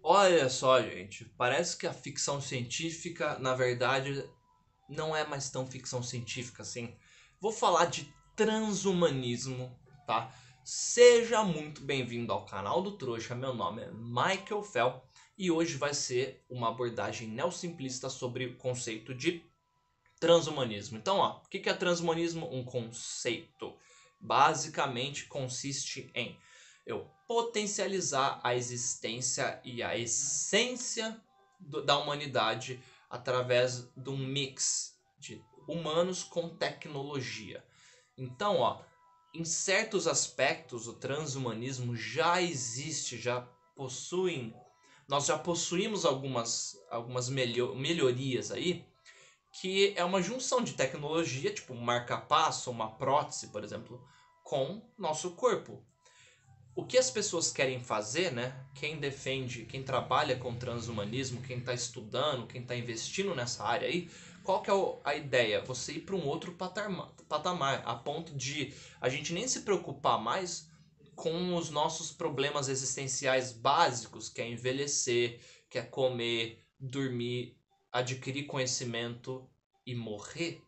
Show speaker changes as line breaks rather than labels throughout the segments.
Olha só, gente, parece que a ficção científica, na verdade, não é mais tão ficção científica assim. Vou falar de transhumanismo, tá? Seja muito bem-vindo ao canal do Trouxa. Meu nome é Michael Fell e hoje vai ser uma abordagem neossimplista sobre o conceito de transhumanismo. Então, ó, o que é transhumanismo? Um conceito. Basicamente consiste em eu potencializar a existência e a essência da humanidade através de um mix de humanos com tecnologia. Então, ó, em certos aspectos o transhumanismo já existe, nós já possuímos algumas melhorias aí, que é uma junção de tecnologia, tipo um marca-passo, uma prótese, por exemplo, com nosso corpo. O que as pessoas querem fazer, né? Quem defende, quem trabalha com transhumanismo, quem está estudando, quem está investindo nessa área aí, qual que é a ideia? Você ir para um outro patamar, a ponto de a gente nem se preocupar mais com os nossos problemas existenciais básicos, que é envelhecer, que é comer, dormir, adquirir conhecimento e morrer.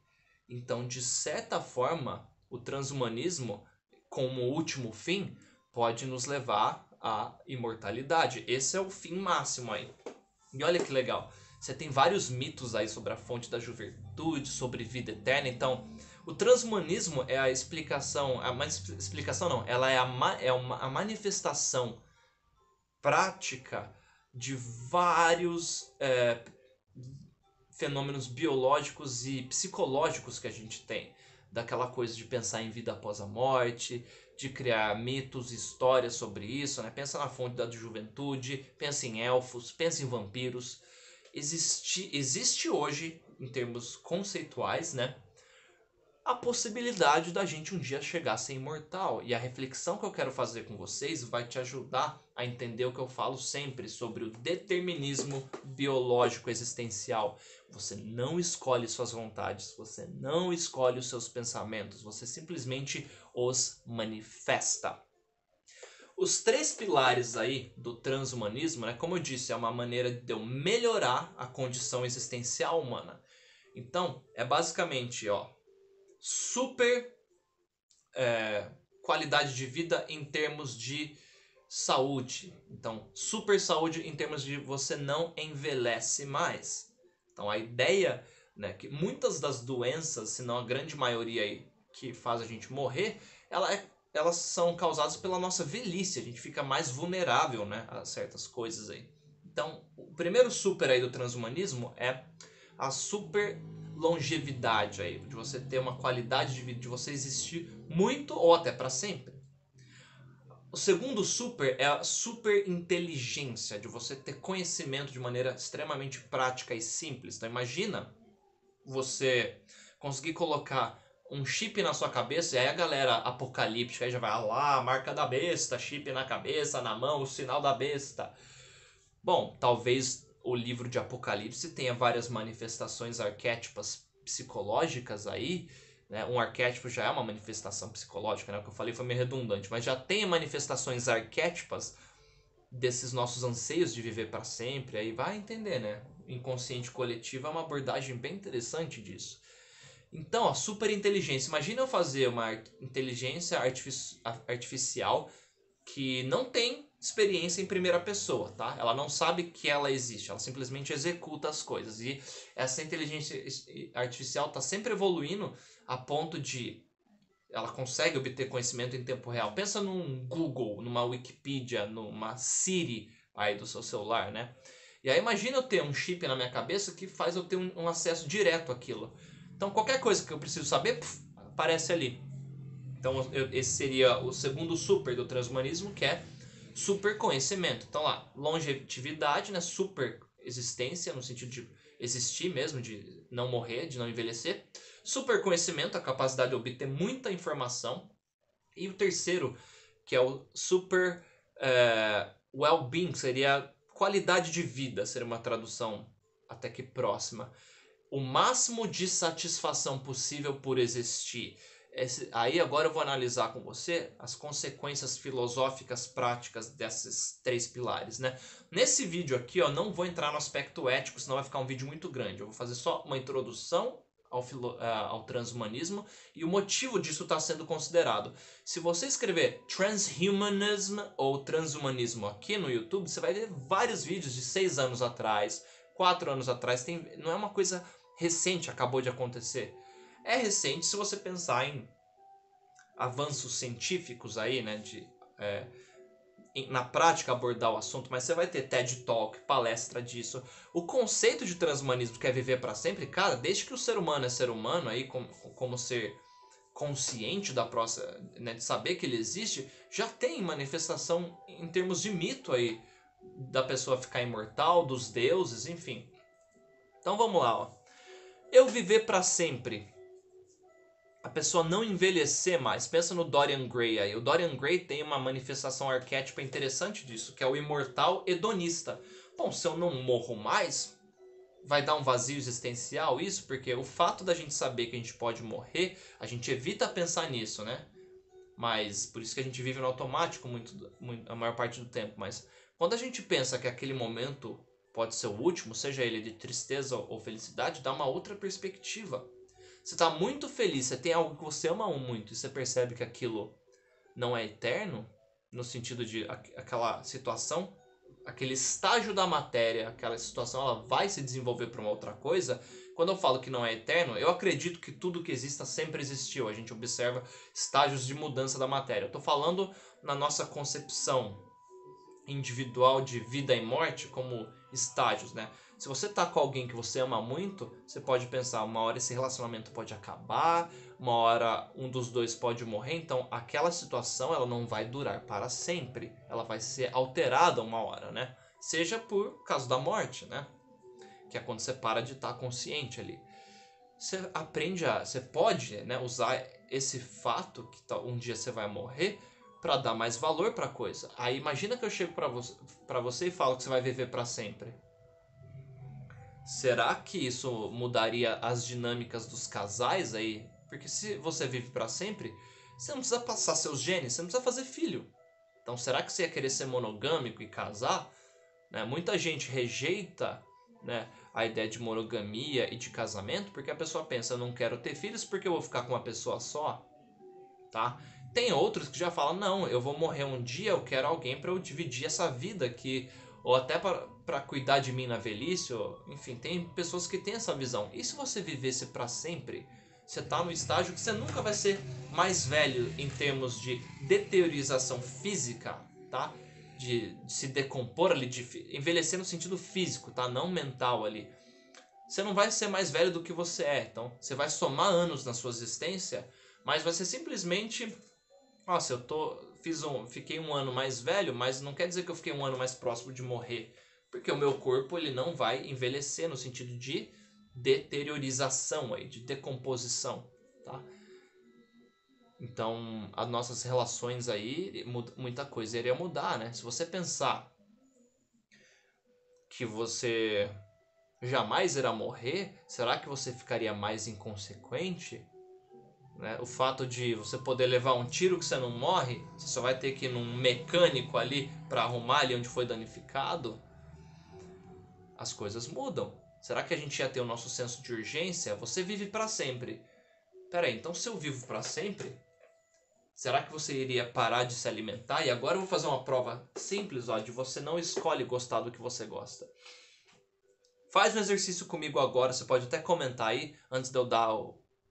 Então, de certa forma, o transhumanismo, como último fim, pode nos levar à imortalidade. Esse é o fim máximo aí. E olha que legal. Você tem vários mitos aí sobre a fonte da juventude, sobre vida eterna. Então, o transhumanismo é a explicação, explicação não, ela é a manifestação prática de vários fenômenos biológicos e psicológicos que a gente tem. Daquela coisa de pensar em vida após a morte, de criar mitos, histórias sobre isso, né? Pensa na fonte da juventude, pensa em elfos, pensa em vampiros. Existe hoje, em termos conceituais, né, a possibilidade da gente um dia chegar a ser imortal. E a reflexão que eu quero fazer com vocês vai te ajudar a entender o que eu falo sempre sobre o determinismo biológico existencial. Você não escolhe suas vontades, você não escolhe os seus pensamentos, você simplesmente os manifesta. Os três pilares aí do transhumanismo, né, como eu disse, é uma maneira de eu melhorar a condição existencial humana. Então, é basicamente, ó, super qualidade de vida em termos de saúde. Então, super saúde em termos de você não envelhece mais. Então, a ideia, né, que muitas das doenças, se não a grande maioria aí, que faz a gente morrer, elas são causadas pela nossa velhice. A gente fica mais vulnerável, né, a certas coisas aí. Então, o primeiro super aí do transhumanismo é a super longevidade aí, de você ter uma qualidade de vida, de você existir muito ou até para sempre. O segundo super é a super inteligência, de você ter conhecimento de maneira extremamente prática e simples. Então imagina você conseguir colocar um chip na sua cabeça, e aí a galera apocalíptica aí já vai lá, marca da besta, chip na cabeça, na mão, o sinal da besta. Bom, talvez o livro de Apocalipse tenha várias manifestações arquétipas psicológicas aí, né? Um arquétipo já é uma manifestação psicológica, né? O que eu falei foi meio redundante, mas já tem manifestações arquétipas desses nossos anseios de viver para sempre, aí vai entender, né? Inconsciente coletivo é uma abordagem bem interessante disso. Então, a superinteligência. Imagina eu fazer uma inteligência artificial que não tem experiência em primeira pessoa, tá? Ela não sabe que ela existe, ela simplesmente executa as coisas. E essa inteligência artificial está sempre evoluindo a ponto de ela consegue obter conhecimento em tempo real. Pensa num Google, numa Wikipedia, numa Siri aí do seu celular, né? E aí imagina eu ter um chip na minha cabeça que faz eu ter um acesso direto àquilo. Então qualquer coisa que eu preciso saber, aparece ali. Então esse seria o segundo super do transhumanismo, que é super conhecimento. Então lá, longevidade, né, super existência, no sentido de existir mesmo, de não morrer, de não envelhecer. Super conhecimento, a capacidade de obter muita informação. E o terceiro, que é o super well-being, seria qualidade de vida, seria uma tradução até que próxima. O máximo de satisfação possível por existir. Aí agora eu vou analisar com você as consequências filosóficas práticas desses 3 pilares, né? Nesse vídeo aqui, ó, não vou entrar no aspecto ético, senão vai ficar um vídeo muito grande. Eu vou fazer só uma introdução ao transhumanismo e o motivo disso está sendo considerado. Se você escrever transhumanism ou transhumanismo aqui no YouTube, você vai ver vários vídeos de 6 anos atrás, 4 anos atrás. Não é uma coisa recente, acabou de acontecer. É recente se você pensar em avanços científicos aí, né, na prática abordar o assunto, mas você vai ter TED Talk, palestra disso. O conceito de transhumanismo, que é viver para sempre, cara, desde que o ser humano é ser humano, aí como ser consciente da próxima, né, de saber que ele existe, já tem manifestação em termos de mito aí, da pessoa ficar imortal, dos deuses, enfim. Então vamos lá, ó. Eu viver para sempre. A pessoa não envelhecer mais. Pensa no Dorian Gray aí. O Dorian Gray tem uma manifestação arquétipa interessante disso, que é o imortal hedonista. Bom, se eu não morro mais, vai dar um vazio existencial isso? Porque o fato da gente saber que a gente pode morrer, a gente evita pensar nisso, né? Mas por isso que a gente vive no automático a maior parte do tempo. Mas quando a gente pensa que aquele momento pode ser o último, seja ele de tristeza ou felicidade, dá uma outra perspectiva. Você está muito feliz, você tem algo que você ama muito e você percebe que aquilo não é eterno, no sentido de aquela situação, aquele estágio da matéria, aquela situação, ela vai se desenvolver para uma outra coisa. Quando eu falo que não é eterno, eu acredito que tudo que exista sempre existiu. A gente observa estágios de mudança da matéria. Eu estou falando na nossa concepção individual de vida e morte como estágios, né? Se você tá com alguém que você ama muito, você pode pensar, uma hora esse relacionamento pode acabar, uma hora um dos dois pode morrer, então aquela situação ela não vai durar para sempre, ela vai ser alterada uma hora, né? Seja por causa da morte, né? Que é quando você para de estar consciente ali. Você pode, né, usar esse fato que um dia você vai morrer para dar mais valor para a coisa. Aí imagina que eu chego para você e falo que você vai viver para sempre. Será que isso mudaria as dinâmicas dos casais aí? Porque se você vive para sempre, você não precisa passar seus genes, você não precisa fazer filho. Então será que você ia querer ser monogâmico e casar? Né? Muita gente rejeita, né, a ideia de monogamia e de casamento porque a pessoa pensa, eu não quero ter filhos porque eu vou ficar com uma pessoa só. Tá? Tem outros que já falam, não, eu vou morrer um dia, eu quero alguém para eu dividir essa vida aqui, ou até para cuidar de mim na velhice, ou, enfim, tem pessoas que têm essa visão. E se você vivesse para sempre, você tá no estágio que você nunca vai ser mais velho em termos de deteriorização física, tá? De se decompor ali, de envelhecer no sentido físico, tá? Não mental ali. Você não vai ser mais velho do que você é, então você vai somar anos na sua existência, mas vai ser simplesmente, nossa, fiquei um ano mais velho, mas não quer dizer que eu fiquei um ano mais próximo de morrer, porque o meu corpo ele não vai envelhecer no sentido de deteriorização aí, de decomposição, tá? Então, as nossas relações aí, muita coisa iria mudar, né? Se você pensar que você jamais irá morrer, será que você ficaria mais inconsequente? Né? O fato de você poder levar um tiro que você não morre, você só vai ter que ir num mecânico ali para arrumar ali onde foi danificado, as coisas mudam. Será que a gente ia ter o nosso senso de urgência? Você vive para sempre. Peraí, então se eu vivo para sempre, será que você iria parar de se alimentar? E agora eu vou fazer uma prova simples, ó, de você não escolhe gostar do que você gosta. Faz um exercício comigo agora, você pode até comentar aí, antes de eu dar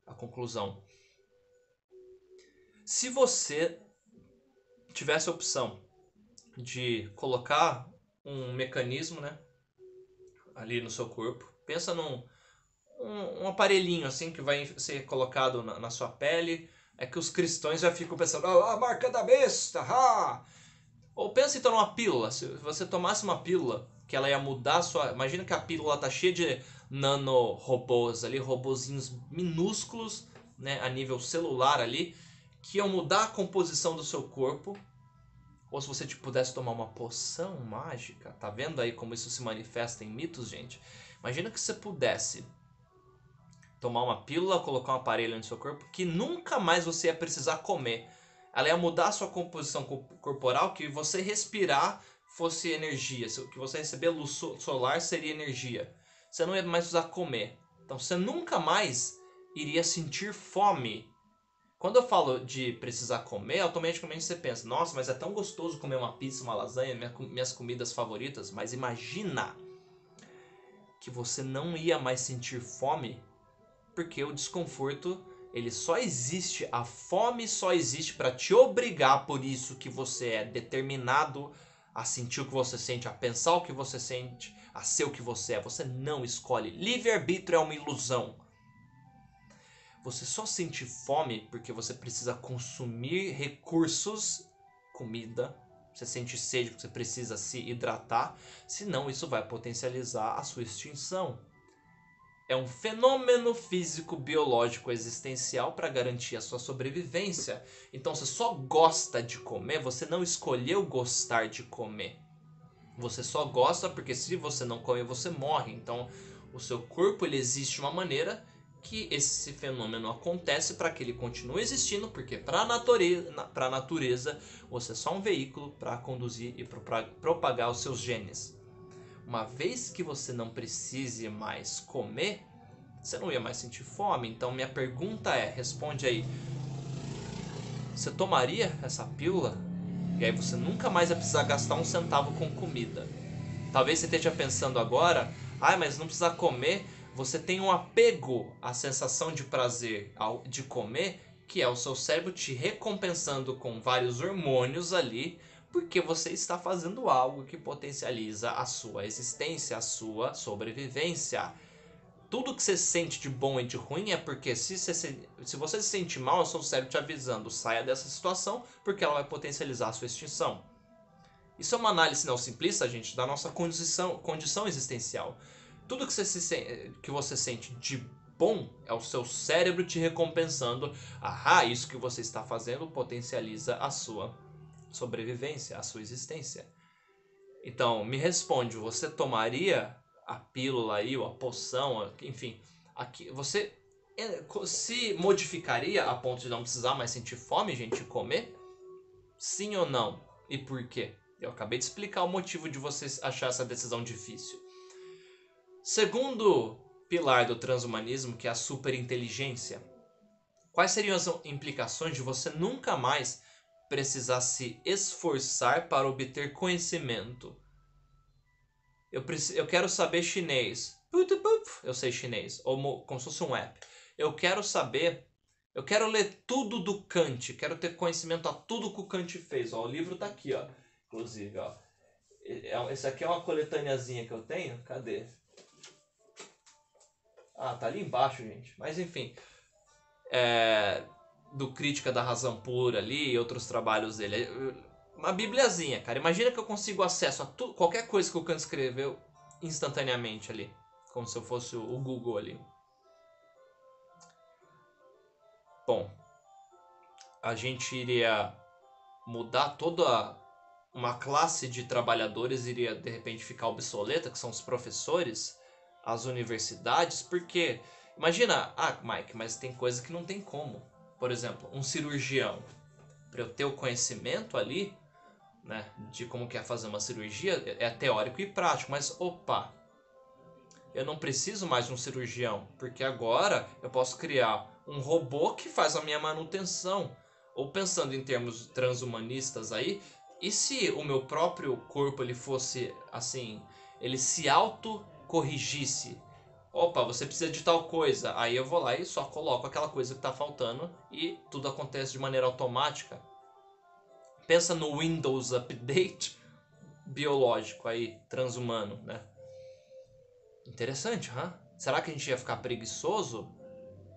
a conclusão. Se você tivesse a opção de colocar um mecanismo, né, ali no seu corpo, pensa um aparelhinho assim que vai ser colocado na sua pele, é que os cristãos já ficam pensando, a marca da besta, ha! Ou pensa então numa pílula, se você tomasse uma pílula, que ela ia mudar a sua... Imagina que a pílula tá cheia de nanorobôs ali, robozinhos minúsculos, né, a nível celular ali, que iam mudar a composição do seu corpo. Ou se você pudesse tomar uma poção mágica, tá vendo aí como isso se manifesta em mitos, gente? Imagina que você pudesse tomar uma pílula, colocar um aparelho no seu corpo, que nunca mais você ia precisar comer. Ela ia mudar a sua composição corporal, que você respirar fosse energia, que você receber luz solar seria energia. Você não ia mais precisar comer. Então você nunca mais iria sentir fome. Quando eu falo de precisar comer, automaticamente você pensa, nossa, mas é tão gostoso comer uma pizza, uma lasanha, minhas comidas favoritas. Mas imagina que você não ia mais sentir fome, porque o desconforto, ele só existe, a fome só existe para te obrigar, por isso que você é determinado a sentir o que você sente, a pensar o que você sente, a ser o que você é. Você não escolhe. Livre-arbítrio é uma ilusão. Você só sente fome porque você precisa consumir recursos, comida. Você sente sede porque você precisa se hidratar. Senão isso vai potencializar a sua extinção. É um fenômeno físico, biológico, existencial para garantir a sua sobrevivência. Então você só gosta de comer, você não escolheu gostar de comer. Você só gosta porque se você não comer, você morre. Então o seu corpo, ele existe de uma maneira que esse fenômeno acontece para que ele continue existindo, porque para a natureza você é só um veículo para conduzir e propagar os seus genes. Uma vez que você não precise mais comer, você não ia mais sentir fome. Então minha pergunta é, responde aí, você tomaria essa pílula? E aí você nunca mais vai precisar gastar um centavo com comida. Talvez você esteja pensando agora, mas não precisa comer. Você tem um apego à sensação de prazer de comer, que é o seu cérebro te recompensando com vários hormônios ali, porque você está fazendo algo que potencializa a sua existência, a sua sobrevivência. Tudo que você sente de bom e de ruim é porque se você se sente mal, é o seu cérebro te avisando, saia dessa situação, porque ela vai potencializar a sua extinção. Isso é uma análise não simplista, gente, da nossa condição existencial. Tudo que você sente de bom é o seu cérebro te recompensando. Isso que você está fazendo potencializa a sua sobrevivência, a sua existência. Então, me responde, você tomaria a pílula aí, ou a poção, enfim, você se modificaria a ponto de não precisar mais sentir fome, gente, e comer? Sim ou não? E por quê? Eu acabei de explicar o motivo de você achar essa decisão difícil. Segundo pilar do transhumanismo, que é a superinteligência. Quais seriam as implicações de você nunca mais precisar se esforçar para obter conhecimento? Eu quero saber chinês. Eu sei chinês. Ou como se fosse um app. Eu quero ler tudo do Kant. Quero ter conhecimento a tudo que o Kant fez. O livro tá aqui, ó. Inclusive, ó. Esse aqui é uma coletâneazinha que eu tenho. Cadê? Tá ali embaixo, gente. Mas enfim. Do Crítica da Razão Pura ali e outros trabalhos dele. Uma bibliazinha, cara. Imagina que eu consigo acesso a qualquer coisa que o Kant escreveu instantaneamente ali. Como se eu fosse o Google ali. Bom, a gente iria mudar toda uma classe de trabalhadores, iria de repente ficar obsoleta, que são os professores, as universidades, porque imagina, Mike, mas tem coisa que não tem como. Por exemplo, um cirurgião, para eu ter o conhecimento ali, né, de como que é fazer uma cirurgia, é teórico e prático, mas eu não preciso mais de um cirurgião, porque agora eu posso criar um robô que faz a minha manutenção. Ou pensando em termos transhumanistas aí, e se o meu próprio corpo ele fosse assim, ele se autocorrigisse? Você precisa de tal coisa. Aí eu vou lá e só coloco aquela coisa que está faltando e tudo acontece de maneira automática. Pensa no Windows Update biológico aí, transhumano, né? Interessante, hein? Será que a gente ia ficar preguiçoso?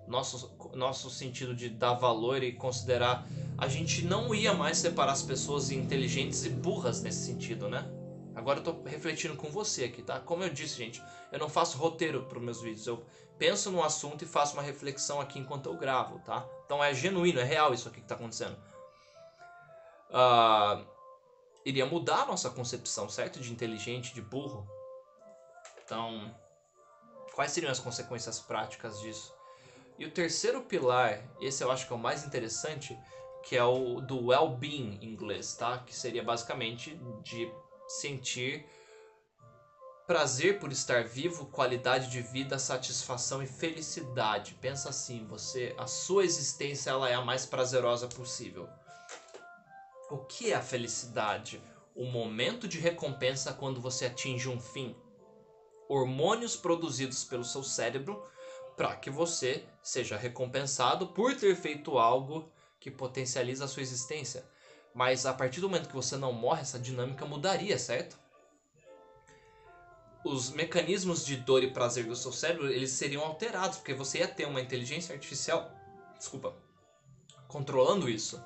Nosso sentido de dar valor e considerar... A gente não ia mais separar as pessoas inteligentes e burras nesse sentido, né? Agora eu tô refletindo com você aqui, tá? Como eu disse, gente, eu não faço roteiro para os meus vídeos. Eu penso num assunto e faço uma reflexão aqui enquanto eu gravo, tá? Então é genuíno, é real isso aqui que tá acontecendo. Iria mudar a nossa concepção, certo? De inteligente, de burro. Então, quais seriam as consequências práticas disso? E o terceiro pilar, esse eu acho que é o mais interessante, que é o do well-being em inglês, tá? Que seria basicamente de sentir prazer por estar vivo, qualidade de vida, satisfação e felicidade. Pensa assim, a sua existência ela é a mais prazerosa possível. O que é a felicidade? O momento de recompensa quando você atinge um fim. Hormônios produzidos pelo seu cérebro para que você seja recompensado por ter feito algo que potencializa a sua existência. Mas a partir do momento que você não morre, essa dinâmica mudaria, certo? Os mecanismos de dor e prazer do seu cérebro, eles seriam alterados, porque você ia ter uma inteligência artificial, controlando isso.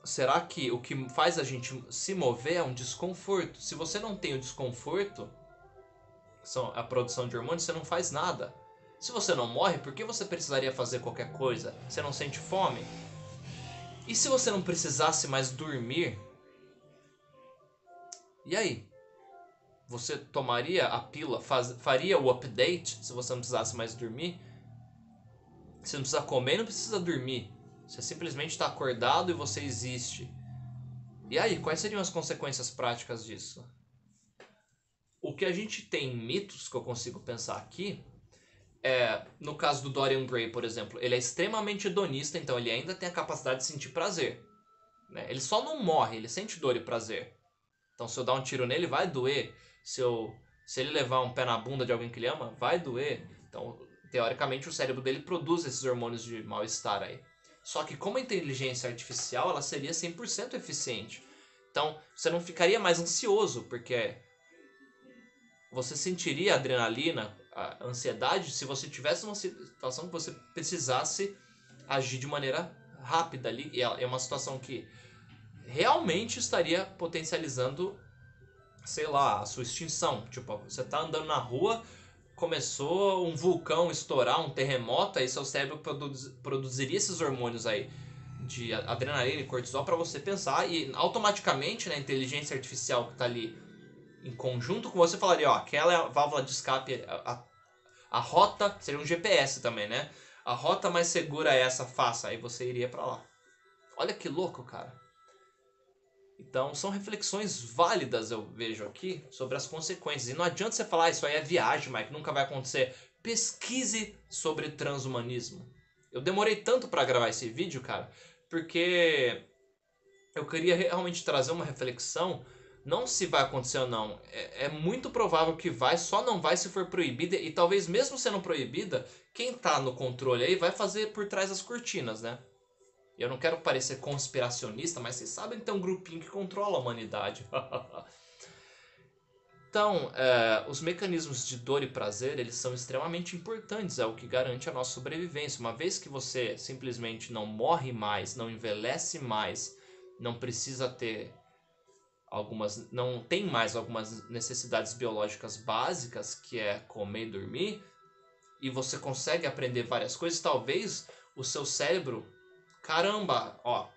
Será que o que faz a gente se mover é um desconforto? Se você não tem o desconforto, a produção de hormônios, você não faz nada. Se você não morre, por que você precisaria fazer qualquer coisa? Você não sente fome? E se você não precisasse mais dormir? E aí? Você tomaria a pílula, faria o update se você não precisasse mais dormir? Você não precisa comer e não precisa dormir. Você simplesmente está acordado e você existe. E aí, quais seriam as consequências práticas disso? O que a gente tem em mitos que eu consigo pensar aqui no caso do Dorian Gray, por exemplo, ele é extremamente hedonista, então ele ainda tem a capacidade de sentir prazer. Né? Ele só não morre, ele sente dor e prazer. Então se eu dar um tiro nele, vai doer. Se ele levar um pé na bunda de alguém que ele ama, vai doer. Então, teoricamente, o cérebro dele produz esses hormônios de mal-estar aí. Só que como a inteligência artificial, ela seria 100% eficiente. Então, você não ficaria mais ansioso, porque você sentiria adrenalina, a ansiedade, se você tivesse uma situação que você precisasse agir de maneira rápida ali. E é uma situação que realmente estaria potencializando, sei lá, a sua extinção. Tipo, você tá andando na rua, começou um vulcão estourar, um terremoto, aí seu cérebro produziria esses hormônios aí de adrenalina e cortisol para você pensar, e automaticamente, né, a inteligência artificial que tá ali em conjunto com você falaria, ó, aquela é a válvula de escape, a rota, seria um GPS também, né? A rota mais segura é essa, faça, aí você iria para lá. Olha que louco, cara. Então, são reflexões válidas, eu vejo aqui, sobre as consequências. E não adianta você falar, isso aí é viagem, Mike, nunca vai acontecer. Pesquise sobre transhumanismo. Eu demorei tanto para gravar esse vídeo, cara, porque eu queria realmente trazer uma reflexão, não se vai acontecer ou não. É muito provável que vai, só não vai se for proibida. E talvez mesmo sendo proibida, quem tá no controle aí vai fazer por trás das cortinas, né? Eu não quero parecer conspiracionista, mas vocês sabem que tem um grupinho que controla a humanidade. Então, os mecanismos de dor e prazer, eles são extremamente importantes, é o que garante a nossa sobrevivência. Uma vez que você simplesmente não morre mais, não envelhece mais, não precisa ter não tem mais algumas necessidades biológicas básicas, que é comer e dormir, e você consegue aprender várias coisas, talvez o seu cérebro, caramba, ó,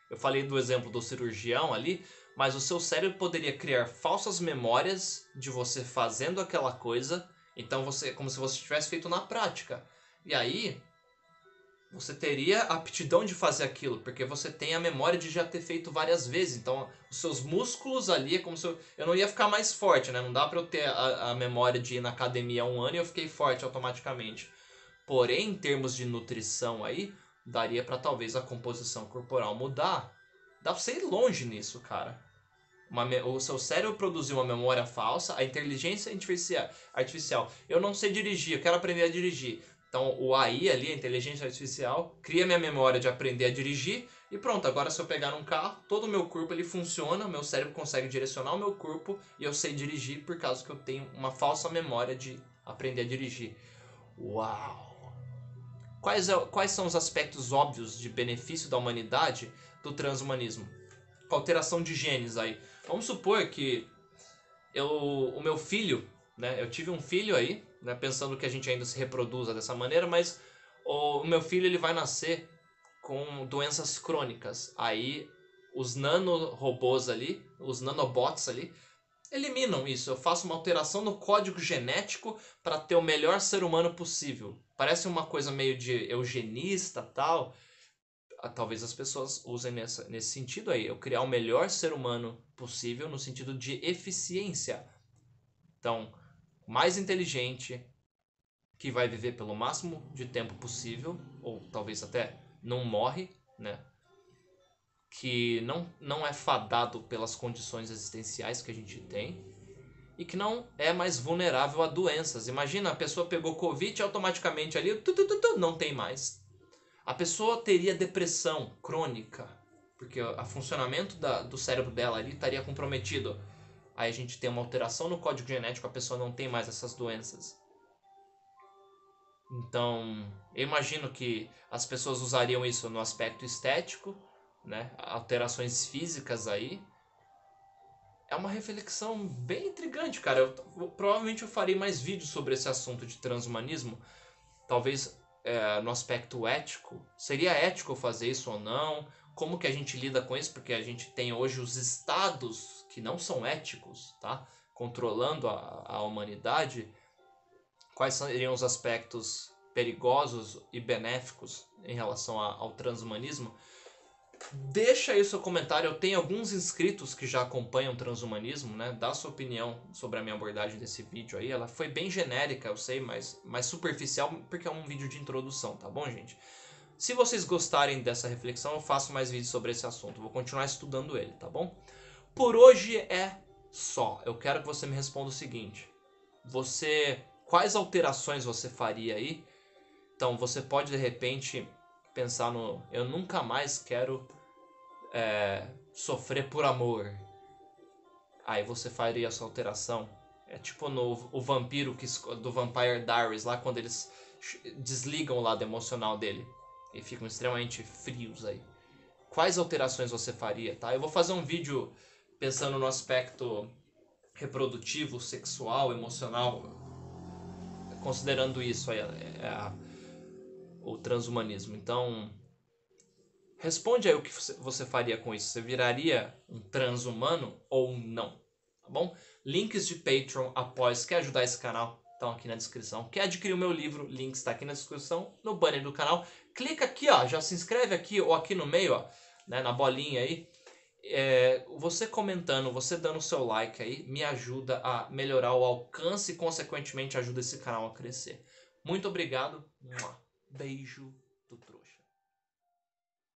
eu falei do exemplo do cirurgião ali, mas o seu cérebro poderia criar falsas memórias de você fazendo aquela coisa, então como se você tivesse feito na prática. E aí você teria a aptidão de fazer aquilo, porque você tem a memória de já ter feito várias vezes. Então, os seus músculos ali é como se eu não ia ficar mais forte, né? Não dá pra eu ter a memória de ir na academia há um ano e eu fiquei forte automaticamente. Porém, em termos de nutrição aí, daria pra talvez a composição corporal mudar. Dá pra você ir longe nisso, cara. O seu cérebro produziu uma memória falsa, a inteligência artificial. Eu não sei dirigir, eu quero aprender a dirigir. Então o AI ali, a inteligência artificial, cria minha memória de aprender a dirigir e pronto, agora se eu pegar um carro, todo o meu corpo ele funciona, meu cérebro consegue direcionar o meu corpo e eu sei dirigir por causa que eu tenho uma falsa memória de aprender a dirigir. Uau! Quais são os aspectos óbvios de benefício da humanidade do transhumanismo? Com alteração de genes aí. Vamos supor que o meu filho, né? Eu tive um filho aí, né? Pensando que a gente ainda se reproduza dessa maneira, mas o meu filho ele vai nascer com doenças crônicas. Aí os nanorobôs ali, os nanobots ali, eliminam isso. Eu faço uma alteração no código genético para ter o melhor ser humano possível. Parece uma coisa meio de eugenista, tal. Talvez as pessoas usem nesse sentido aí. Eu criar o melhor ser humano possível no sentido de eficiência. Então, mais inteligente, que vai viver pelo máximo de tempo possível, ou talvez até não morre, né? Que não é fadado pelas condições existenciais que a gente tem e que não é mais vulnerável a doenças. Imagina, a pessoa pegou Covid e automaticamente ali não tem mais. A pessoa teria depressão crônica, porque o funcionamento do cérebro dela ali estaria comprometido. Aí a gente tem uma alteração no código genético, a pessoa não tem mais essas doenças. Então, eu imagino que as pessoas usariam isso no aspecto estético, né? Alterações físicas aí. É uma reflexão bem intrigante, cara. Provavelmente eu farei mais vídeos sobre esse assunto de transhumanismo. Talvez no aspecto ético. Seria ético fazer isso ou não? Como que a gente lida com isso? Porque a gente tem hoje os estados que não são éticos, tá? Controlando a humanidade. Quais seriam os aspectos perigosos e benéficos em relação ao transhumanismo? Deixa aí o seu comentário. Eu tenho alguns inscritos que já acompanham o transhumanismo, né? Dá sua opinião sobre a minha abordagem desse vídeo aí. Ela foi bem genérica, eu sei, mas mais superficial, porque é um vídeo de introdução, tá bom, gente? Se vocês gostarem dessa reflexão, eu faço mais vídeos sobre esse assunto. Vou continuar estudando ele, tá bom? Por hoje é só. Eu quero que você me responda o seguinte. Quais alterações você faria aí? Então, você pode, de repente, pensar no... Eu nunca mais quero sofrer por amor. Aí você faria essa alteração. É tipo o vampiro do Vampire Diaries, lá quando eles desligam o lado emocional dele. E ficam extremamente frios aí. Quais alterações você faria, tá? Eu vou fazer um vídeo pensando no aspecto reprodutivo, sexual, emocional, considerando isso aí, o transhumanismo. Então, responde aí o que você faria com isso. Você viraria um transhumano ou não? Tá bom? Links de Patreon, após. Quer ajudar esse canal? Estão aqui na descrição. Quer adquirir o meu livro? Link está aqui na descrição, no banner do canal. Clica aqui, ó, já se inscreve aqui ou aqui no meio, ó, né, na bolinha aí. Você comentando, você dando o seu like aí, me ajuda a melhorar o alcance e, consequentemente, ajuda esse canal a crescer. Muito obrigado. Beijo.